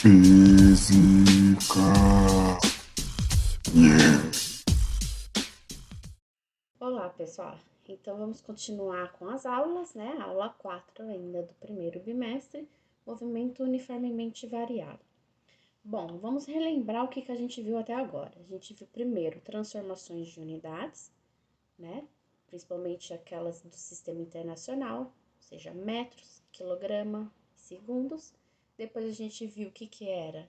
Física. Yeah. Olá, pessoal. Então, vamos continuar com as aulas, né? Aula 4 ainda do primeiro bimestre, movimento uniformemente variado. Bom, vamos relembrar o que a gente viu até agora. A gente viu primeiro transformações de unidades, né? Principalmente aquelas do sistema internacional, ou seja, metros, quilograma, segundos. Depois a gente viu o que era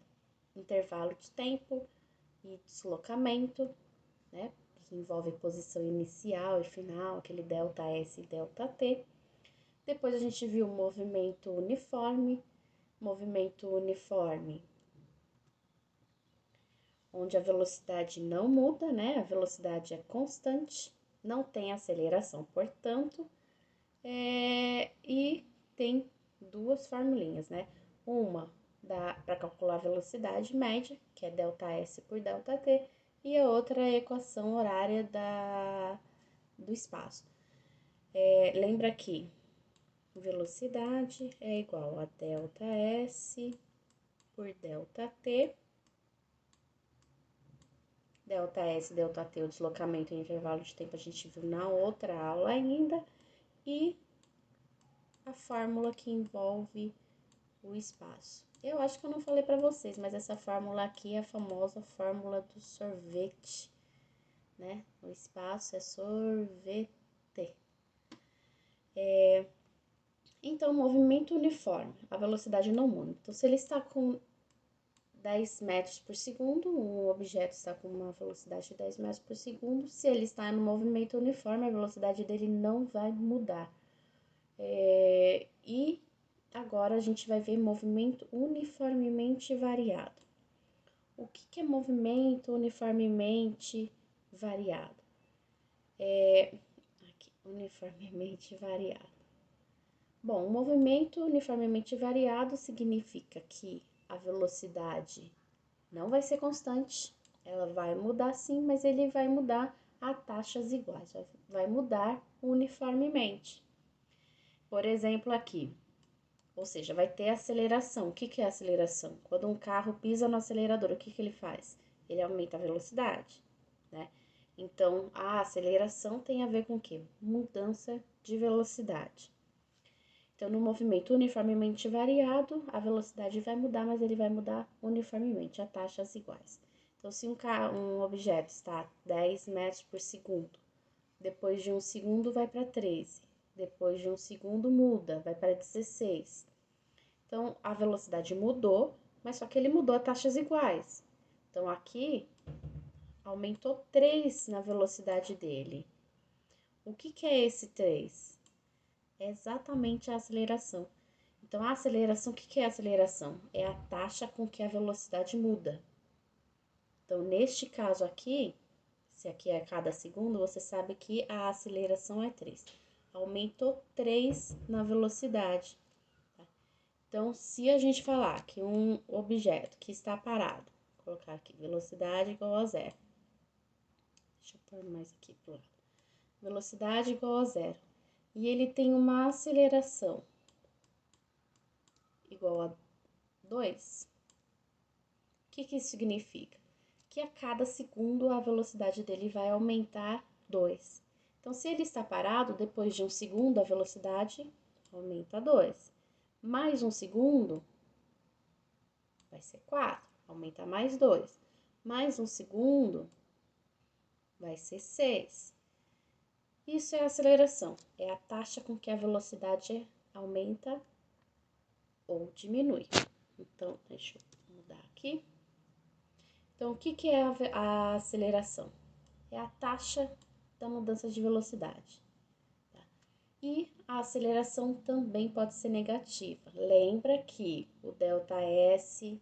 intervalo de tempo e deslocamento, né? Que envolve posição inicial e final, aquele delta S e delta T. Depois a gente viu movimento uniforme, onde a velocidade não muda, né? A velocidade é constante, não tem aceleração, portanto, e tem duas formulinhas, né? Uma para calcular a velocidade média, que é ΔS por ΔT, e a outra é a equação horária do espaço. Lembra que velocidade é igual a ΔS por ΔT. ΔS e ΔT, o deslocamento em intervalo de tempo, a gente viu na outra aula ainda. E a fórmula que envolve o espaço. Eu acho que eu não falei para vocês, mas essa fórmula aqui é a famosa fórmula do sorvete, né? O espaço é sorvete. Então, movimento uniforme, a velocidade não muda. Então, se ele está com 10 metros por segundo, um objeto está com uma velocidade de 10 metros por segundo, se ele está no movimento uniforme, a velocidade dele não vai mudar. E agora a gente vai ver movimento uniformemente variado. O que é movimento uniformemente variado? Aqui, uniformemente variado. Bom, o movimento uniformemente variado significa que a velocidade não vai ser constante, ela vai mudar sim, mas ele vai mudar a taxas iguais, vai mudar uniformemente. Por exemplo, aqui, ou seja, vai ter aceleração. O que é aceleração? Quando um carro pisa no acelerador, o que ele faz? Ele aumenta a velocidade, né? Então, a aceleração tem a ver com o quê? Mudança de velocidade. Então, no movimento uniformemente variado, a velocidade vai mudar, mas ele vai mudar uniformemente, a taxas iguais. Então, se um objeto está a 10 metros por segundo, depois de um segundo vai para 13, depois de um segundo muda, vai para 16. Então, a velocidade mudou, mas só que ele mudou a taxas iguais. Então, aqui, aumentou 3 na velocidade dele. O que é esse 3? É exatamente a aceleração. Então, a aceleração, o que é a aceleração? É a taxa com que a velocidade muda. Então, neste caso aqui, se aqui é a cada segundo, você sabe que a aceleração é 3. Aumentou 3 na velocidade. Tá? Então, se a gente falar que um objeto que está parado, vou colocar aqui, velocidade igual a zero. Deixa eu pôr mais aqui pro lado. Velocidade igual a zero. E ele tem uma aceleração igual a 2. O que isso significa? Que a cada segundo a velocidade dele vai aumentar 2. Então, se ele está parado, depois de um segundo a velocidade aumenta 2. Mais um segundo vai ser 4, aumenta mais 2. Mais um segundo vai ser 6. Isso é aceleração, é a taxa com que a velocidade aumenta ou diminui. Então, deixa eu mudar aqui. Então, o que é a aceleração? É a taxa da mudança de velocidade. Tá? E a aceleração também pode ser negativa. Lembra que o ΔS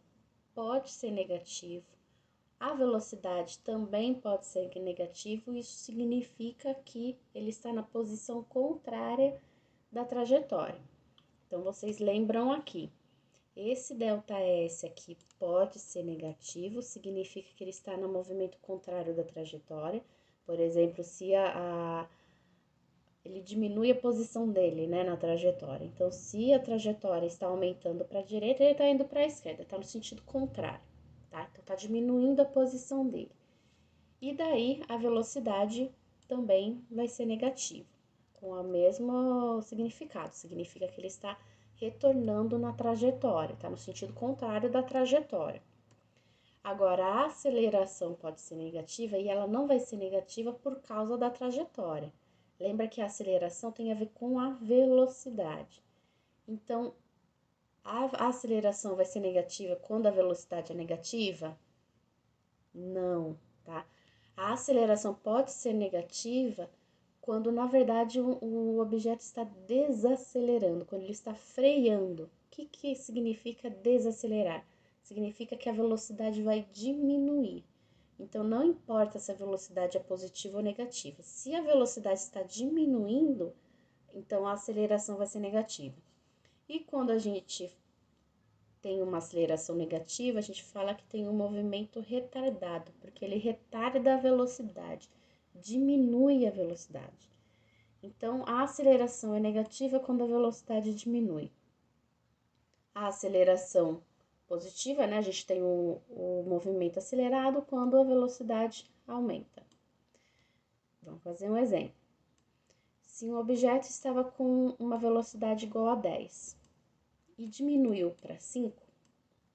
pode ser negativo, a velocidade também pode ser negativo, isso significa que ele está na posição contrária da trajetória. Então, vocês lembram aqui, esse ΔS aqui pode ser negativo, significa que ele está no movimento contrário da trajetória. Por exemplo, se ele diminui a posição dele, né, na trajetória. Então, se a trajetória está aumentando para a direita, ele está indo para a esquerda, está no sentido contrário, tá? Então, está diminuindo a posição dele. E daí, a velocidade também vai ser negativa, com o mesmo significado. Significa que ele está retornando na trajetória, está no sentido contrário da trajetória. Agora, a aceleração pode ser negativa e ela não vai ser negativa por causa da trajetória. Lembra que a aceleração tem a ver com a velocidade. Então, a aceleração vai ser negativa quando a velocidade é negativa? Não, tá? A aceleração pode ser negativa quando, na verdade, o objeto está desacelerando, quando ele está freando. O que significa desacelerar? Significa que a velocidade vai diminuir. Então, não importa se a velocidade é positiva ou negativa. Se a velocidade está diminuindo, então a aceleração vai ser negativa. E quando a gente tem uma aceleração negativa, a gente fala que tem um movimento retardado, porque ele retarda a velocidade, diminui a velocidade. Então, a aceleração é negativa quando a velocidade diminui. A aceleração positiva, né? A gente tem o movimento acelerado quando a velocidade aumenta. Vamos fazer um exemplo. Se um objeto estava com uma velocidade igual a 10 e diminuiu para 5,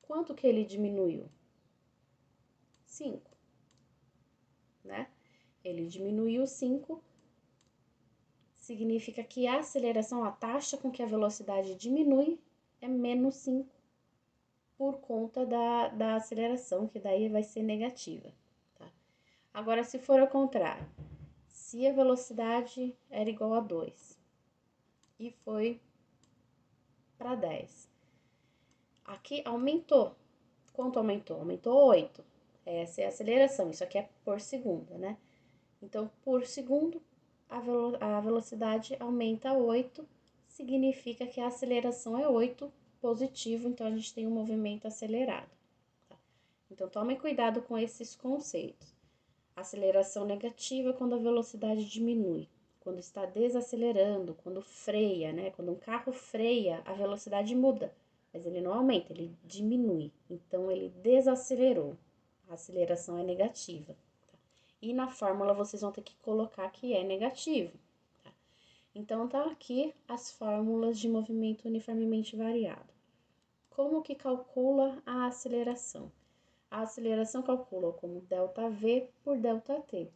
quanto que ele diminuiu? 5, né? Ele diminuiu 5, significa que a aceleração, a taxa com que a velocidade diminui é menos 5 por conta da aceleração, que daí vai ser negativa, tá? Agora, se for ao contrário, se a velocidade era igual a 2 e foi para 10, aqui aumentou. Quanto aumentou? Aumentou 8. Essa é a aceleração, isso aqui é por segundo, né? Então, por segundo, a velocidade aumenta 8, significa que a aceleração é 8, positivo, então a gente tem um movimento acelerado. Tá? Então, tome cuidado com esses conceitos. Aceleração negativa quando a velocidade diminui, quando está desacelerando, quando freia, né? Quando um carro freia, a velocidade muda, mas ele não aumenta, ele diminui. Então, ele desacelerou. A aceleração é negativa. Tá? E na fórmula vocês vão ter que colocar que é negativo. Tá? Então, tá aqui as fórmulas de movimento uniformemente variado. Como que calcula a aceleração? A aceleração calcula como ΔV por ΔT.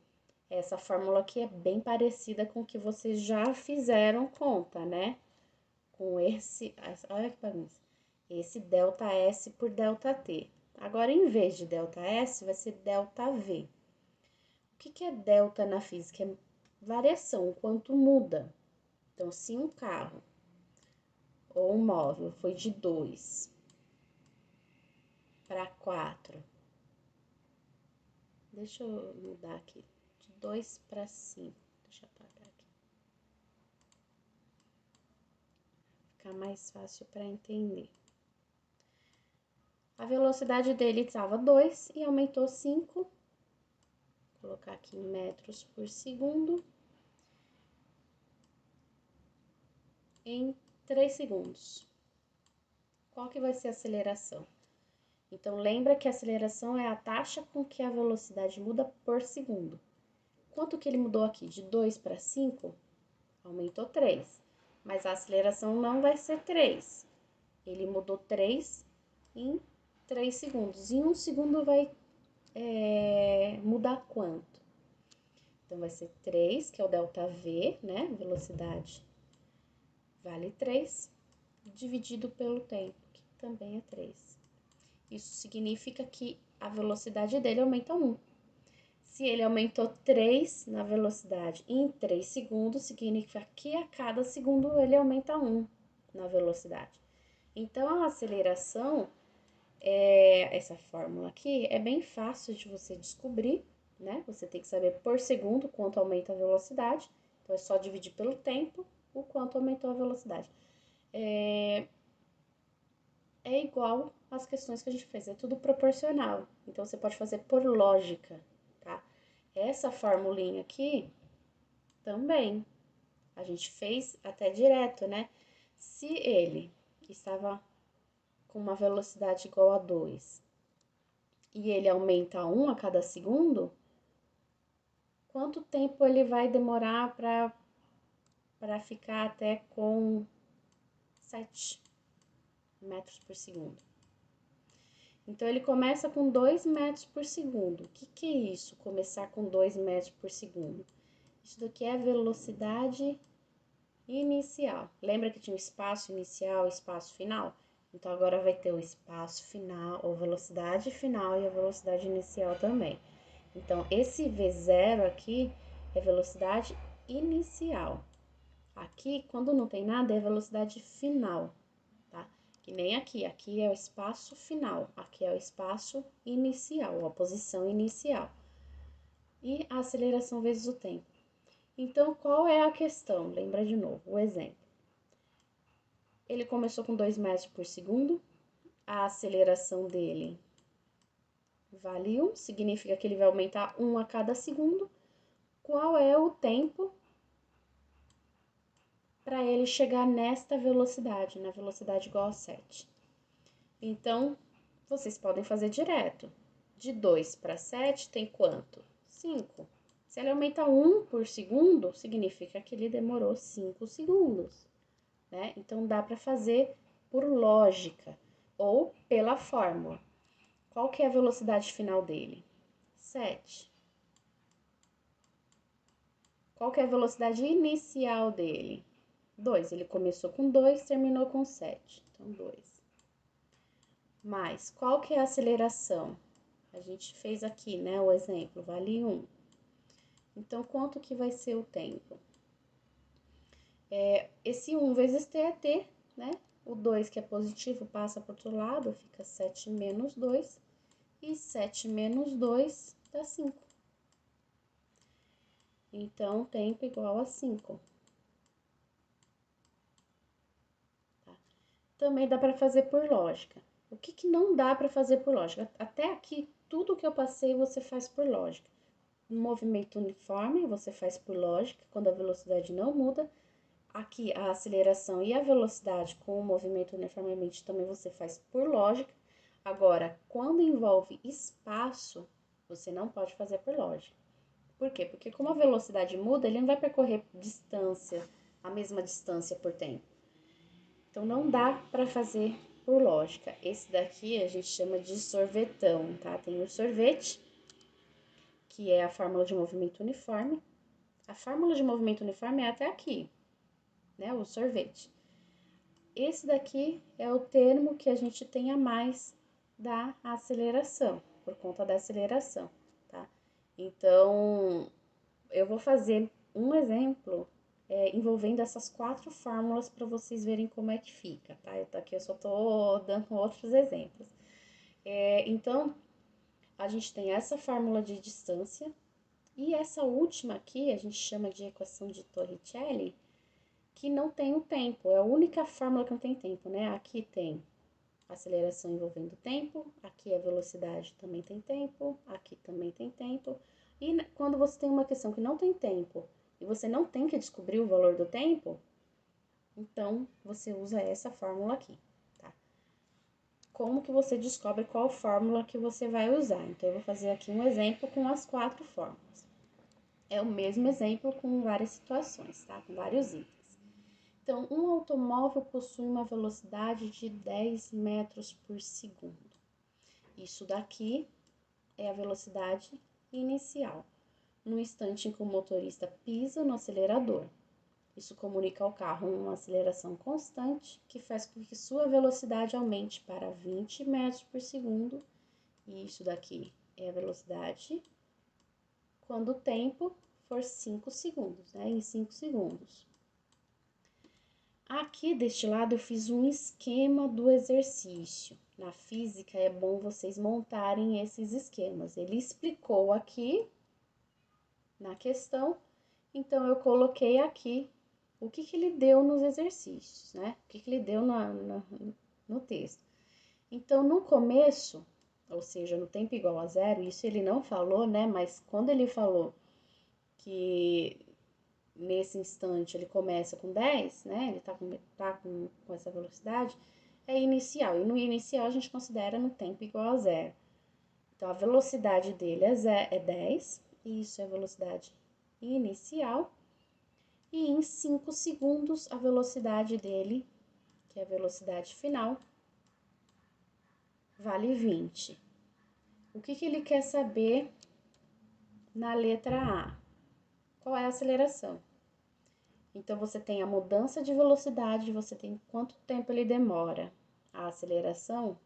Essa fórmula aqui é bem parecida com o que vocês já fizeram conta, né? Com esse, olha que bagunça, esse ΔS por ΔT. Agora, em vez de ΔS, vai ser ΔV. O que é delta na física? É variação, o quanto muda. Então, se um carro ou um móvel foi de 2 para 4, deixa eu mudar aqui, de 2 para 5, deixa eu apagar aqui. Ficar mais fácil para entender. A velocidade dele estava 2 e aumentou 5. Vou colocar aqui em metros por segundo. Em 3 segundos. Qual que vai ser a aceleração? Então, lembra que a aceleração é a taxa com que a velocidade muda por segundo. Quanto que ele mudou aqui? De 2 para 5? Aumentou 3. Mas a aceleração não vai ser 3. Ele mudou 3 em 3 segundos. Em 1 segundo vai mudar quanto? Então, vai ser 3, que é o ΔV, né? Velocidade vale 3, dividido pelo tempo, que também é 3. Isso significa que a velocidade dele aumenta 1. Se ele aumentou 3 na velocidade em 3 segundos, significa que a cada segundo ele aumenta 1 na velocidade. Então, a aceleração, essa fórmula aqui, é bem fácil de você descobrir, né? Você tem que saber por segundo quanto aumenta a velocidade. Então, é só dividir pelo tempo o quanto aumentou a velocidade. É igual às questões que a gente fez, é tudo proporcional. Então, você pode fazer por lógica, tá? Essa formulinha aqui também. A gente fez até direto, né? Se ele estava com uma velocidade igual a 2 e ele aumenta 1 a cada segundo, quanto tempo ele vai demorar para ficar até com 7 metros por segundo? Então, ele começa com 2 metros por segundo. O que é isso, começar com 2 metros por segundo? Isso daqui é a velocidade inicial. Lembra que tinha o espaço inicial e espaço final? Então, agora vai ter o espaço final, ou velocidade final e a velocidade inicial também. Então, esse V0 aqui é velocidade inicial. Aqui, quando não tem nada, é velocidade final, tá? Que nem aqui. Aqui é o espaço final, aqui é o espaço inicial, a posição inicial. E a aceleração vezes o tempo. Então, qual é a questão? Lembra de novo o exemplo. Ele começou com 2 metros por segundo, a aceleração dele vale 1, significa que ele vai aumentar 1 a cada segundo. Qual é o tempo para ele chegar nesta velocidade, na velocidade igual a 7? Então, vocês podem fazer direto. De 2 para 7 tem quanto? 5. Se ele aumenta 1 por segundo, significa que ele demorou 5 segundos, né? Então, dá para fazer por lógica ou pela fórmula. Qual que é a velocidade final dele? 7. Qual que é a velocidade inicial dele? 2. Ele começou com 2, terminou com 7. Então, 2. Mas, qual que é a aceleração? A gente fez aqui, né, o exemplo, vale 1. Então, quanto que vai ser o tempo? Esse 1 vezes t é t, né? O 2, que é positivo, passa para o outro lado, fica 7 menos 2. E 7 menos 2 dá 5. Então, tempo igual a 5. Tá? Também dá para fazer por lógica. O que não dá para fazer por lógica? Até aqui, tudo que eu passei, você faz por lógica. Um movimento uniforme, você faz por lógica, quando a velocidade não muda. Aqui, a aceleração e a velocidade com o movimento uniformemente também você faz por lógica. Agora, quando envolve espaço, você não pode fazer por lógica. Por quê? Porque como a velocidade muda, ele não vai percorrer distância, a mesma distância por tempo. Então, não dá para fazer por lógica. Esse daqui a gente chama de sorvetão, tá? Tem o sorvete, que é a fórmula de movimento uniforme. A fórmula de movimento uniforme é até aqui, né? O sorvete. Esse daqui é o termo que a gente tem a mais da aceleração, por conta da aceleração, tá? Então, eu vou fazer um exemplo envolvendo essas 4 fórmulas para vocês verem como é que fica, tá? Aqui eu só tô dando outros exemplos. Então, a gente tem essa fórmula de distância e essa última aqui, a gente chama de equação de Torricelli, que não tem o tempo, é a única fórmula que não tem tempo, né? Aqui tem aceleração envolvendo tempo, aqui a velocidade também tem tempo, aqui também tem tempo. E quando você tem uma questão que não tem tempo e você não tem que descobrir o valor do tempo, então você usa essa fórmula aqui, tá? Como que você descobre qual fórmula que você vai usar? Então, eu vou fazer aqui um exemplo com as 4 fórmulas. É o mesmo exemplo com várias situações, tá? Com vários itens. Então, um automóvel possui uma velocidade de 10 metros por segundo. Isso daqui é a velocidade inicial, no instante em que o motorista pisa no acelerador. Isso comunica ao carro uma aceleração constante que faz com que sua velocidade aumente para 20 metros por segundo. E isso daqui é a velocidade quando o tempo for 5 segundos, né? Em 5 segundos. Aqui deste lado eu fiz um esquema do exercício. Na física é bom vocês montarem esses esquemas. Ele explicou aqui na questão, então eu coloquei aqui o que ele deu nos exercícios, né? O que ele deu no texto. Então, no começo, ou seja, no tempo igual a 0, isso ele não falou, né? Mas quando ele falou que nesse instante ele começa com 10, né? Ele tá com essa velocidade, é inicial. E no inicial a gente considera no tempo igual a zero. Então, a velocidade dele é 10, e isso é a velocidade inicial. E em 5 segundos, a velocidade dele, que é a velocidade final, vale 20. O que ele quer saber na letra A? Qual é a aceleração? Então, você tem a mudança de velocidade, você tem quanto tempo ele demora. A aceleração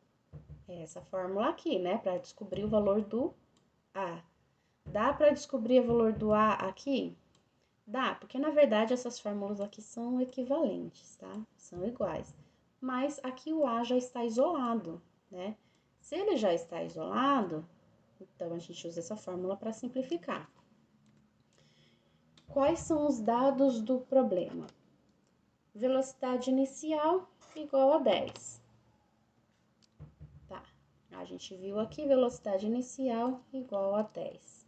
é essa fórmula aqui, né? Para descobrir o valor do A. Dá para descobrir o valor do A aqui? Dá, porque na verdade essas fórmulas aqui são equivalentes, tá? São iguais. Mas aqui o A já está isolado, né? Se ele já está isolado, então a gente usa essa fórmula para simplificar. Quais são os dados do problema? Velocidade inicial igual a 10. Tá, a gente viu aqui velocidade inicial igual a 10.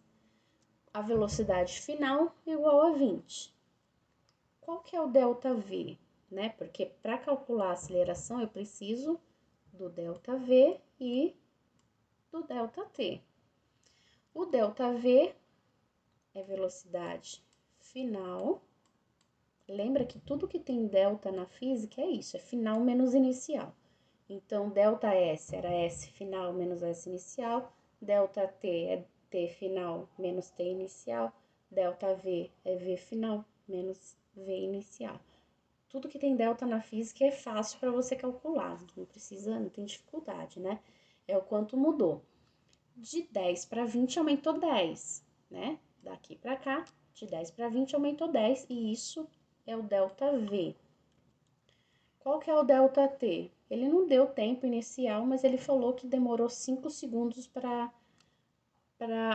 A velocidade final igual a 20. Qual que é o ΔV, né? Porque para calcular a aceleração eu preciso do ΔV e do ΔT. O ΔV é velocidade final. Lembra que tudo que tem delta na física é isso, é final menos inicial. Então, ΔS era S final menos S inicial, ΔT é T final menos T inicial, ΔV é V final menos V inicial. Tudo que tem delta na física é fácil para você calcular, não precisa, não tem dificuldade, né? É o quanto mudou. De 10 para 20 aumentou 10, né? Daqui para cá, de 10 para 20 aumentou 10 e isso é o ΔV. Qual que é o ΔT? Ele não deu tempo inicial, mas ele falou que demorou 5 segundos para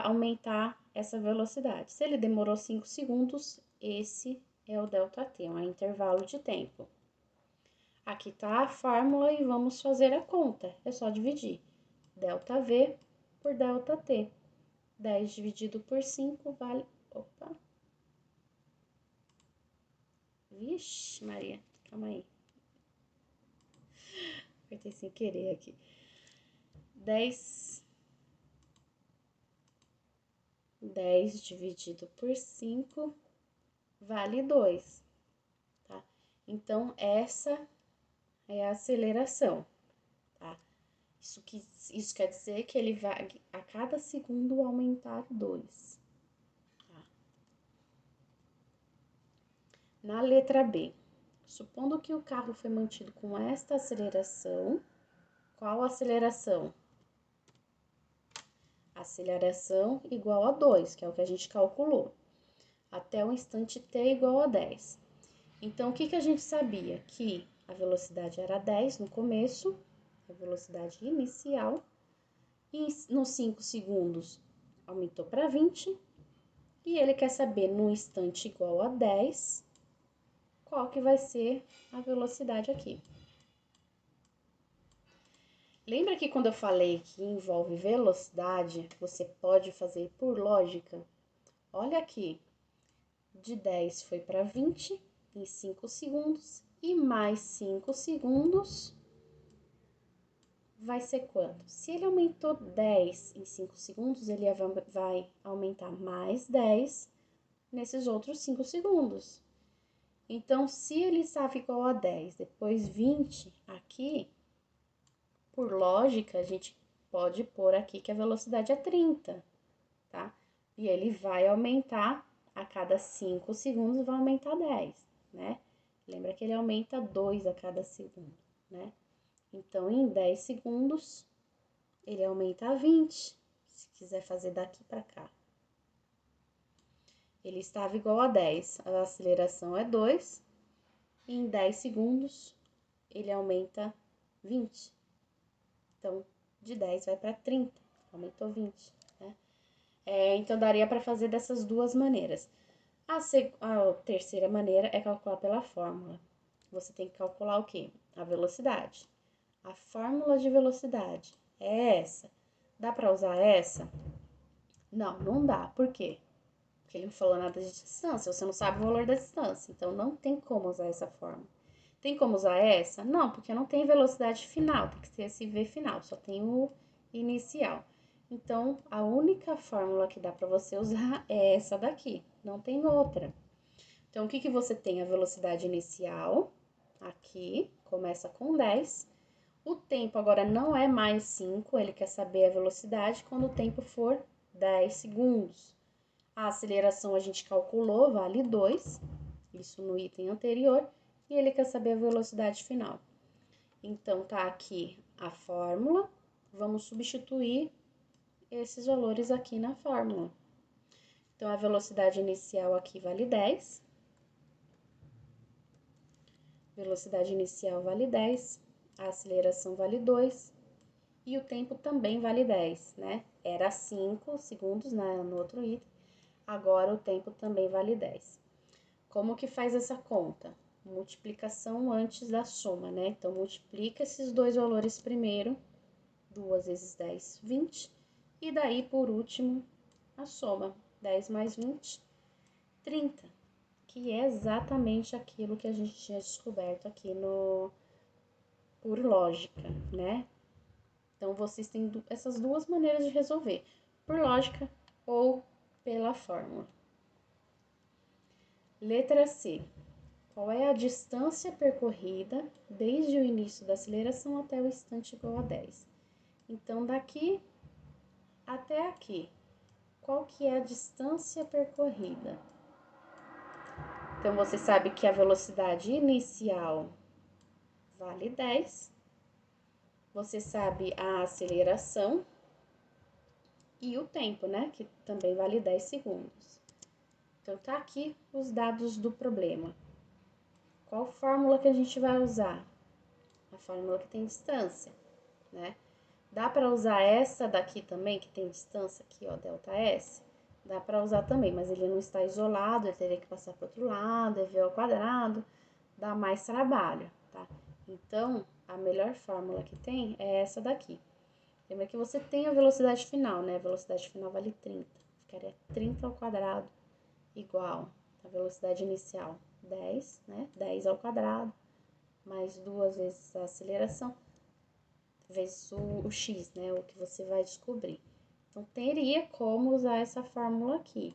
aumentar essa velocidade. Se ele demorou 5 segundos, esse é o ΔT, um intervalo de tempo. Aqui tá a fórmula e vamos fazer a conta. É só dividir ΔV por ΔT. 10 dividido por 5 vale... Opa! Vixe, Maria, calma aí. Apertei sem querer aqui. 10 dividido por 5 vale 2, tá? Então, essa é a aceleração, tá? Isso quer dizer que ele vai, a cada segundo, aumentar 2. Tá? Na letra B, supondo que o carro foi mantido com esta aceleração, qual a aceleração? Aceleração igual a 2, que é o que a gente calculou, até o instante t igual a 10. Então, o que a gente sabia? Que a velocidade era 10 no começo, a velocidade inicial, e nos 5 segundos aumentou para 20, e ele quer saber no instante igual a 10, qual que vai ser a velocidade aqui. Lembra que quando eu falei que envolve velocidade, você pode fazer por lógica? Olha aqui, de 10 foi para 20 em 5 segundos, e mais 5 segundos vai ser quanto? Se ele aumentou 10 em 5 segundos, ele vai aumentar mais 10 nesses outros 5 segundos. Então, se ele estava igual a 10, depois 20 aqui, por lógica, a gente pode pôr aqui que a velocidade é 30, tá? E ele vai aumentar, a cada 5 segundos vai aumentar 10, né? Lembra que ele aumenta 2 a cada segundo, né? Então, em 10 segundos, ele aumenta a 20, se quiser fazer daqui para cá. Ele estava igual a 10, a aceleração é 2, e em 10 segundos, ele aumenta 20. Então, de 10 vai para 30, aumentou 20, né? Então, daria para fazer dessas duas maneiras. A terceira maneira é calcular pela fórmula. Você tem que calcular o quê? A velocidade. A fórmula de velocidade é essa. Dá para usar essa? Não, não dá. Por quê? porque ele não falou nada de distância, você não sabe o valor da distância, então não tem como usar essa fórmula. Tem como usar essa? Não, porque não tem velocidade final, tem que ser esse V final, só tem o inicial. Então, a única fórmula que dá para você usar é essa daqui, não tem outra. Então, o que você tem? A velocidade inicial, aqui, começa com 10. O tempo agora não é mais 5, ele quer saber a velocidade quando o tempo for 10 segundos. A aceleração a gente calculou, vale 2, isso no item anterior, e ele quer saber a velocidade final. Então, tá aqui a fórmula, vamos substituir esses valores aqui na fórmula. Então, a velocidade inicial aqui vale 10. Velocidade inicial vale 10, a aceleração vale 2 e o tempo também vale 10, né? Era 5 segundos no outro item, agora o tempo também vale 10. Como que faz essa conta? Multiplicação antes da soma, né? Então, multiplica esses dois valores primeiro, 2 vezes 10, 20, e daí, por último, a soma, 10 mais 20, 30, que é exatamente aquilo que a gente tinha descoberto aqui por lógica, né? Então, vocês têm essas duas maneiras de resolver, por lógica ou pela fórmula. Letra C. Qual é a distância percorrida desde o início da aceleração até o instante igual a 10? Então, daqui até aqui, qual que é a distância percorrida? Então, você sabe que a velocidade inicial vale 10. Você sabe a aceleração e o tempo, né? Que também vale 10 segundos. Então, tá aqui os dados do problema. Qual fórmula que a gente vai usar? A fórmula que tem distância, né? Dá para usar essa daqui também, que tem distância aqui, ó, ΔS? Dá para usar também, mas ele não está isolado, ele teria que passar para outro lado, é V ao quadrado, dá mais trabalho, tá? Então, a melhor fórmula que tem é essa daqui. Lembra que você tem a velocidade final, né? A velocidade final vale 30. Ficaria 30 ao quadrado igual a velocidade inicial, 10, né? 10 ao quadrado, mais 2 vezes a aceleração, vezes o x, né? O que você vai descobrir. Então, teria como usar essa fórmula aqui.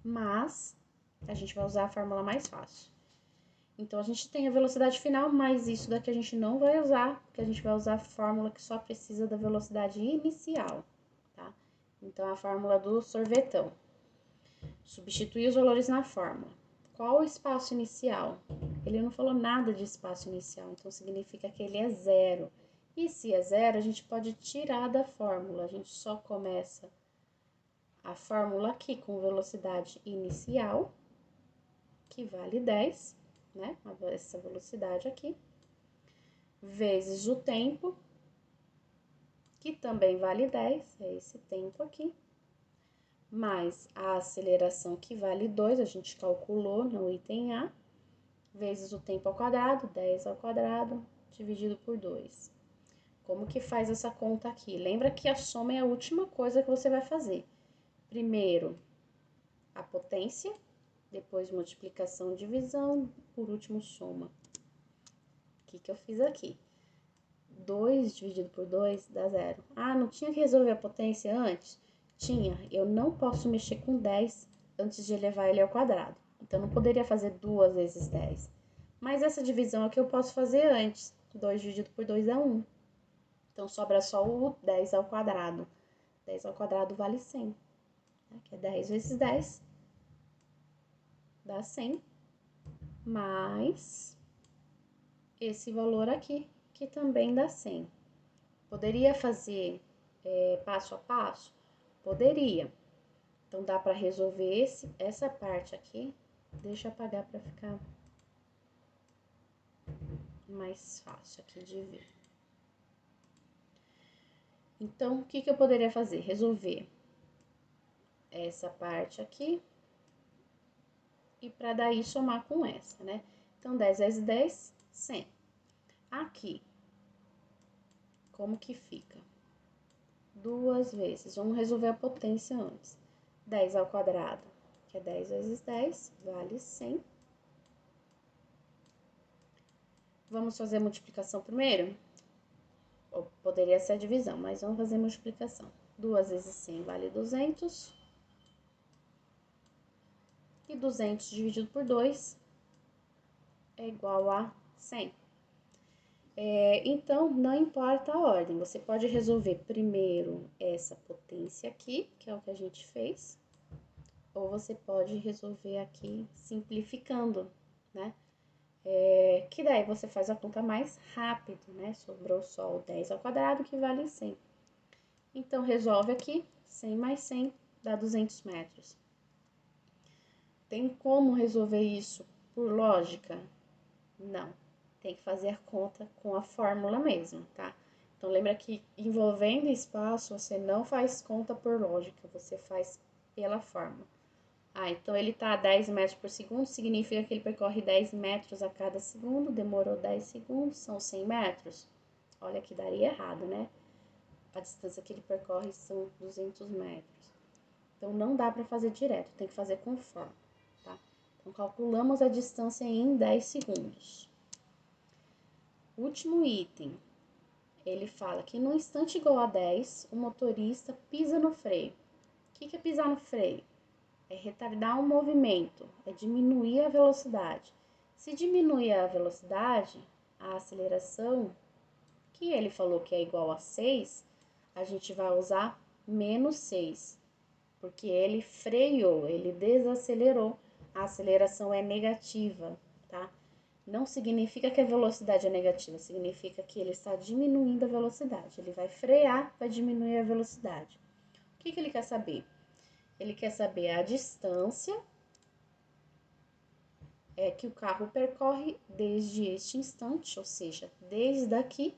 Mas, a gente vai usar a fórmula mais fácil. Então, a gente tem a velocidade final, mas isso daqui a gente não vai usar, porque a gente vai usar a fórmula que só precisa da velocidade inicial, tá? Então, a fórmula do sorvetão. Substituir os valores na fórmula. Qual o espaço inicial? Ele não falou nada de espaço inicial, então significa que ele é zero. E se é zero, a gente pode tirar da fórmula. A gente só começa a fórmula aqui com velocidade inicial, que vale 10, né? Essa velocidade aqui, vezes o tempo, que também vale 10, é esse tempo aqui, mais a aceleração, que vale 2, a gente calculou no item A, vezes o tempo ao quadrado, 10 ao quadrado, dividido por 2. Como que faz essa conta aqui? Lembra que a soma é a última coisa que você vai fazer. Primeiro, a potência, depois multiplicação, divisão, por último, soma. O que eu fiz aqui? 2 dividido por 2 dá 0. Ah, não tinha que resolver a potência antes? Tinha. Eu não posso mexer com 10 antes de elevar ele ao quadrado. Então, não poderia fazer 2 vezes 10. Mas essa divisão aqui eu posso fazer antes. 2 dividido por 2 dá 1. Então, sobra só o 10 ao quadrado. 10 ao quadrado vale 100. Que é 10 vezes 10. Dá 100. Mais esse valor aqui, que também dá 100. Poderia fazer passo a passo? Poderia. Então, dá para resolver essa parte aqui. Deixa eu apagar para ficar mais fácil aqui de ver. Então, o que eu poderia fazer? Resolver essa parte aqui e para daí somar com essa, né? Então, 10 vezes 10, 100. Aqui, como que fica? 2 vezes. Vamos resolver a potência antes. 10 ao quadrado, que é 10 vezes 10, vale 100. Vamos fazer a multiplicação primeiro? Ou poderia ser a divisão, mas vamos fazer a multiplicação. 2 vezes 100 vale 200. E 200 dividido por 2 é igual a 100. Então, não importa a ordem, você pode resolver primeiro essa potência aqui, que é o que a gente fez, ou você pode resolver aqui simplificando, né? Que daí você faz a conta mais rápido, né? Sobrou só o 10 ao quadrado, que vale 100. Então, resolve aqui, 100 mais 100 dá 200 metros. Tem como resolver isso por lógica? Não. Tem que fazer a conta com a fórmula mesmo, tá? Então, lembra que envolvendo espaço, você não faz conta por lógica, você faz pela fórmula. Então ele tá a 10 metros por segundo, significa que ele percorre 10 metros a cada segundo, demorou 10 segundos, são 100 metros. Olha que daria errado, né? A distância que ele percorre são 200 metros. Então, não dá para fazer direto, tem que fazer com fórmula, tá? Então, calculamos a distância em 10 segundos. Último item, ele fala que no instante igual a 10, o motorista pisa no freio. O que é pisar no freio? É retardar o movimento, é diminuir a velocidade. Se diminuir a velocidade, a aceleração, que ele falou que é igual a 6, a gente vai usar menos 6, porque ele freou, ele desacelerou, a aceleração é negativa, tá? Não significa que a velocidade é negativa, significa que ele está diminuindo a velocidade. Ele vai frear para diminuir a velocidade. O que ele quer saber? Ele quer saber a distância que o carro percorre desde este instante, ou seja, desde aqui.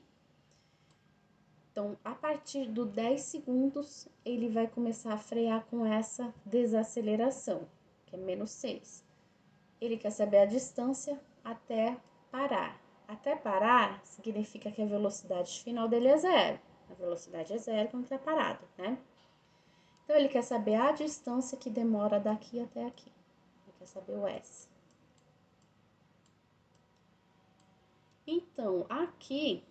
Então, a partir do 10 segundos, ele vai começar a frear com essa desaceleração, que é menos 6. Ele quer saber a distância até parar. Até parar significa que a velocidade final dele é zero. A velocidade é zero quando está parado, né? Então, ele quer saber a distância que demora daqui até aqui. Ele quer saber o S. Então, aqui,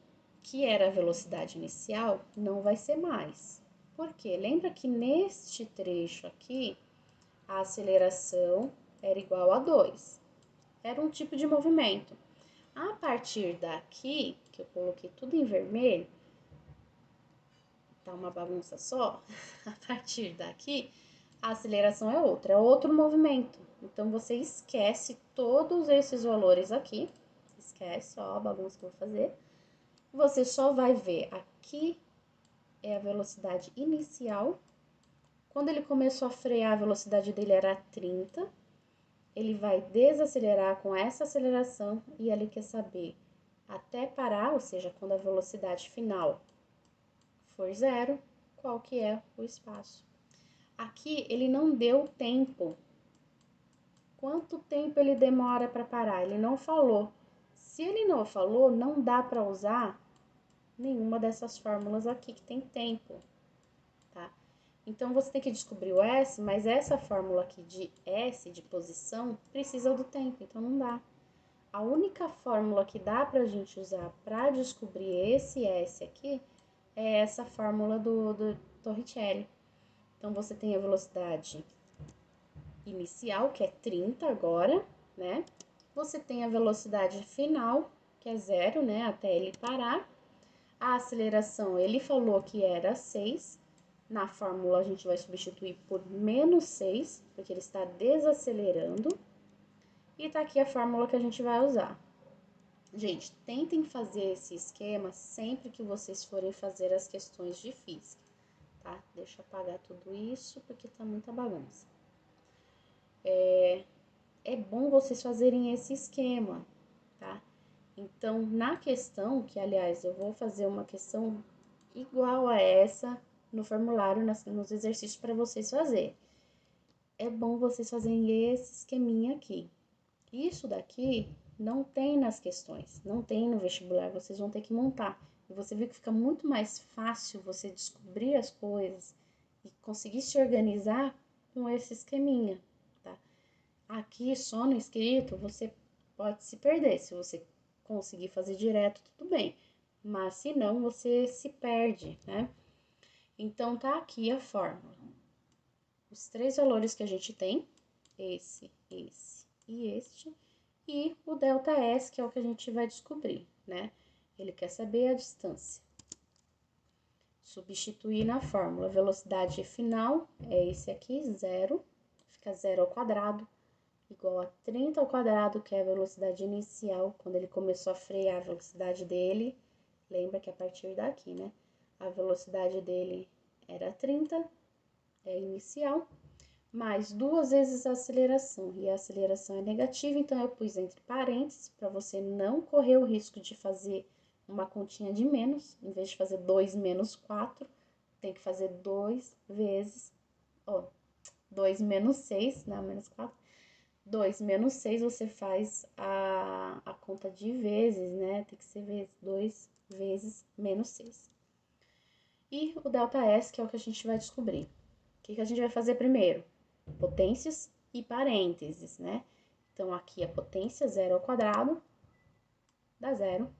que era a velocidade inicial, não vai ser mais. Por quê? Lembra que neste trecho aqui, a aceleração era igual a 2. Era um tipo de movimento. A partir daqui, que eu coloquei tudo em vermelho, tá uma bagunça só, a partir daqui, a aceleração é outra, é outro movimento. Então, você esquece todos esses valores aqui, esquece, ó, a bagunça que eu vou fazer. Você só vai ver aqui é a velocidade inicial. Quando ele começou a frear, a velocidade dele era 30. Ele vai desacelerar com essa aceleração e ele quer saber até parar, ou seja, quando a velocidade final for zero, qual que é o espaço. Aqui ele não deu tempo. Quanto tempo ele demora para parar? Ele não falou. Se ele não falou, não dá para usar nenhuma dessas fórmulas aqui que tem tempo, tá? Então, você tem que descobrir o S, mas essa fórmula aqui de S, de posição, precisa do tempo, então não dá. A única fórmula que dá pra gente usar para descobrir esse S aqui é essa fórmula do Torricelli. Então, você tem a velocidade inicial, que é 30 agora, né? Você tem a velocidade final, que é zero, né? Até ele parar. A aceleração, ele falou que era 6. Na fórmula, a gente vai substituir por menos 6, porque ele está desacelerando. E tá aqui a fórmula que a gente vai usar. Gente, tentem fazer esse esquema sempre que vocês forem fazer as questões de física, tá? Deixa eu apagar tudo isso, porque tá muita bagunça. É bom vocês fazerem esse esquema, tá? Então, na questão, que aliás eu vou fazer uma questão igual a essa no formulário, nos exercícios para vocês fazerem. É bom vocês fazerem esse esqueminha aqui. Isso daqui não tem nas questões, não tem no vestibular, vocês vão ter que montar. E você vê que fica muito mais fácil você descobrir as coisas e conseguir se organizar com esse esqueminha, tá? Aqui, só no escrito, você pode se perder. Se você conseguir fazer direto, tudo bem. Mas se não, você se perde, né? Então, tá aqui a fórmula. Os três valores que a gente tem, esse e este, e o ΔS, que é o que a gente vai descobrir, né? Ele quer saber a distância. Substituir na fórmula, a velocidade final é esse aqui, zero, fica zero ao quadrado, igual a 30 ao quadrado, que é a velocidade inicial, quando ele começou a frear a velocidade dele, lembra que a partir daqui, né? A velocidade dele era 30, é inicial, mais 2 vezes a aceleração, e a aceleração é negativa, então eu pus entre parênteses, para você não correr o risco de fazer uma continha de menos, em vez de fazer 2 menos 4, tem que fazer 2 vezes, ó, 2 menos 6, não, menos 4, 2 menos 6 você faz a conta de vezes, né, tem que ser vezes 2 vezes menos 6. E o ΔS, que é o que a gente vai descobrir. O que a gente vai fazer primeiro? Potências e parênteses, né? Então, aqui a potência, 0 ao quadrado, dá 0.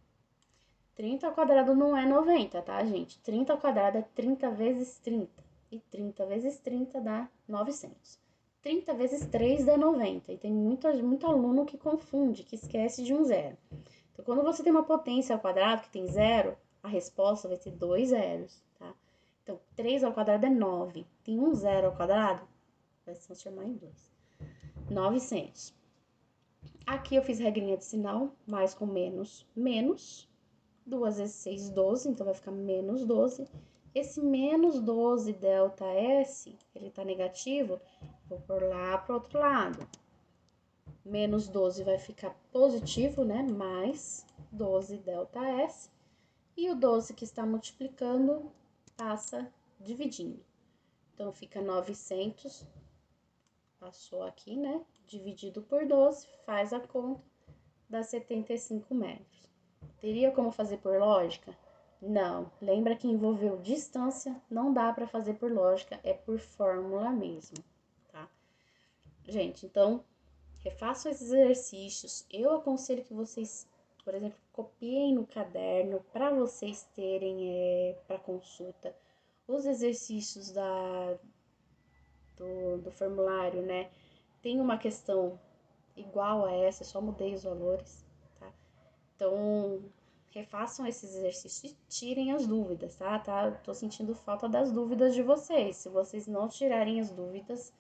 30 ao quadrado não é 90, tá, gente? 30 ao quadrado é 30 vezes 30. E 30 vezes 30 dá 900. 30 vezes 3 dá 90. E tem muito aluno que confunde, que esquece de um zero. Então, quando você tem uma potência ao quadrado que tem zero, a resposta vai ter 2 zeros, tá? Então, 3 ao quadrado é 9. Tem um zero ao quadrado, vai se transformar em 2. 900. Aqui eu fiz regrinha de sinal, mais com menos, menos. 2 vezes 6, 12, então vai ficar menos 12. Esse menos 12 ΔS, ele tá negativo, vou pôr lá pro outro lado. Menos 12 vai ficar positivo, né? Mais 12 ΔS. E o 12 que está multiplicando passa dividindo. Então, fica 900, passou aqui, né? Dividido por 12, faz a conta, dá 75 metros. Teria como fazer por lógica? Não. Lembra que envolveu distância, não dá para fazer por lógica, é por fórmula mesmo, tá? Gente, então, refaçam esses exercícios. Eu aconselho que vocês, por exemplo, copiem no caderno para vocês terem para consulta os exercícios do formulário, né? Tem uma questão igual a essa, eu só mudei os valores, tá? Então, refaçam esses exercícios e tirem as dúvidas, tá? Tô sentindo falta das dúvidas de vocês. Se vocês não tirarem as dúvidas,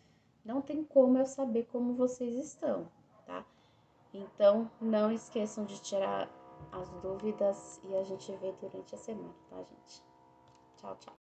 não tem como eu saber como vocês estão, tá? Então, não esqueçam de tirar as dúvidas e a gente vê durante a semana, tá, gente? Tchau, tchau.